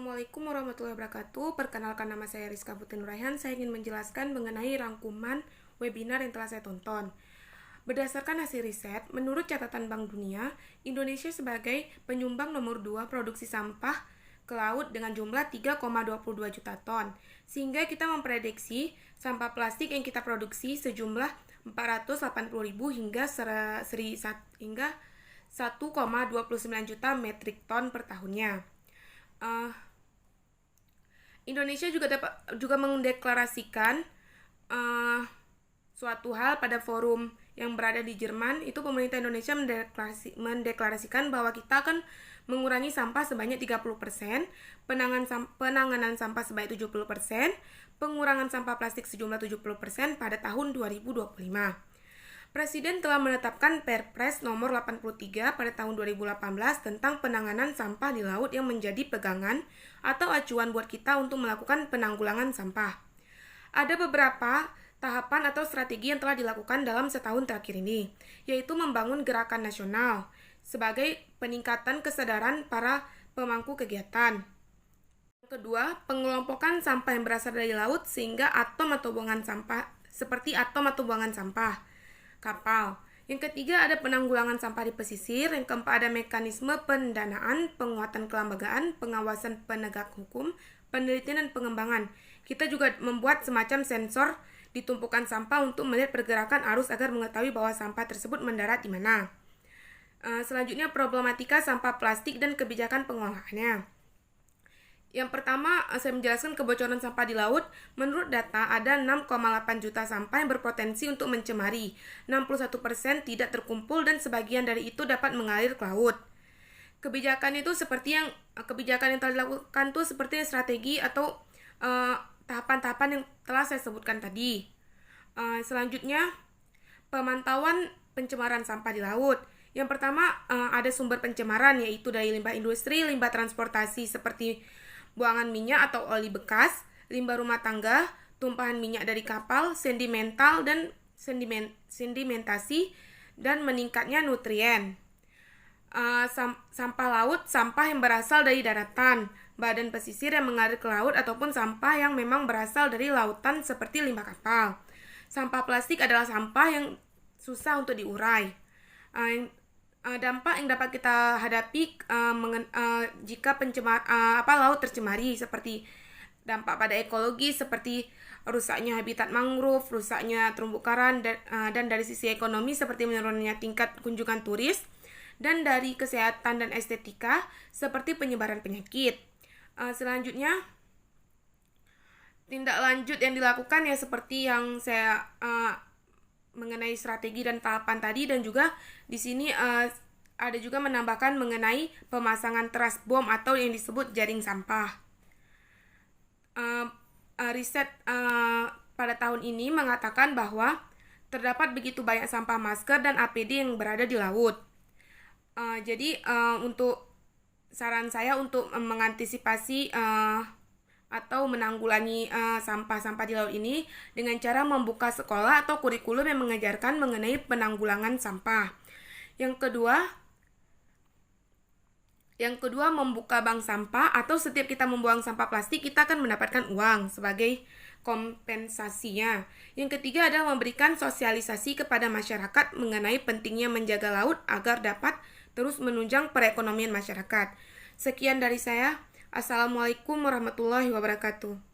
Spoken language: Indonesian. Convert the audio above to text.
Assalamualaikum warahmatullahi wabarakatuh. Perkenalkan, nama saya Rizka Putri Nuraihan. Saya ingin menjelaskan mengenai rangkuman webinar yang telah saya tonton. Berdasarkan hasil riset, menurut catatan Bank Dunia, Indonesia sebagai penyumbang nomor 2 produksi sampah ke laut dengan jumlah 3,22 juta ton. Sehingga kita memprediksi sampah plastik yang kita produksi sejumlah 480.000 hingga 1,29 juta metrik ton per tahunnya. Indonesia juga mendeklarasikan suatu hal pada forum yang berada di Jerman. Itu pemerintah Indonesia mendeklarasikan bahwa kita akan mengurangi sampah sebanyak 30%, penanganan sampah sebanyak 70%, pengurangan sampah plastik sejumlah 70% pada tahun 2025. Presiden telah menetapkan Perpres nomor 83 pada tahun 2018 tentang penanganan sampah di laut yang menjadi pegangan atau acuan buat kita untuk melakukan penanggulangan sampah. Ada beberapa tahapan atau strategi yang telah dilakukan dalam setahun terakhir ini, yaitu membangun gerakan nasional sebagai peningkatan kesadaran para pemangku kegiatan. Kedua, pengelompokan sampah yang berasal dari laut sehingga atom atau buangan sampah kapal. Yang ketiga, ada penanggulangan sampah di pesisir. Yang keempat, ada mekanisme pendanaan, penguatan kelembagaan, pengawasan penegak hukum, penelitian dan pengembangan. Kita juga membuat semacam sensor di tumpukan sampah untuk melihat pergerakan arus agar mengetahui bahwa sampah tersebut mendarat di mana. Selanjutnya, problematika sampah plastik dan kebijakan pengolahannya. Yang pertama, saya menjelaskan kebocoran sampah di laut. Menurut data, ada 6,8 juta sampah yang berpotensi untuk mencemari. 61% tidak terkumpul dan sebagian dari itu dapat mengalir ke laut. Kebijakan yang telah dilakukan itu seperti strategi atau tahapan-tahapan yang telah saya sebutkan tadi. Selanjutnya, pemantauan pencemaran sampah di laut. Yang pertama, ada sumber pencemaran, yaitu dari limbah industri, limbah transportasi seperti buangan minyak atau oli bekas, limbah rumah tangga, tumpahan minyak dari kapal, sedimentasi, dan meningkatnya nutrien. Sampah laut, sampah yang berasal dari daratan, badan pesisir yang mengalir ke laut, ataupun sampah yang memang berasal dari lautan seperti limbah kapal. Sampah plastik adalah sampah yang susah untuk diurai. Dampak yang dapat kita hadapi jika laut tercemari, seperti dampak pada ekologi seperti rusaknya habitat mangrove, rusaknya terumbu karang, dan dari sisi ekonomi seperti menurunnya tingkat kunjungan turis, dan dari kesehatan dan estetika seperti penyebaran penyakit. Selanjutnya, tindak lanjut yang dilakukan ya seperti yang saya mengenai strategi dan tahapan tadi, dan juga di sini ada juga menambahkan mengenai pemasangan trust bom atau yang disebut jaring sampah. Riset pada tahun ini mengatakan bahwa terdapat begitu banyak sampah masker dan APD yang berada di laut. Jadi untuk saran saya untuk mengantisipasi atau menanggulangi sampah-sampah di laut ini dengan cara membuka sekolah atau kurikulum yang mengajarkan mengenai penanggulangan sampah. Yang kedua membuka bank sampah, atau setiap kita membuang sampah plastik kita akan mendapatkan uang sebagai kompensasinya. Yang ketiga adalah memberikan sosialisasi kepada masyarakat mengenai pentingnya menjaga laut agar dapat terus menunjang perekonomian masyarakat. Sekian dari saya. Assalamualaikum warahmatullahi wabarakatuh.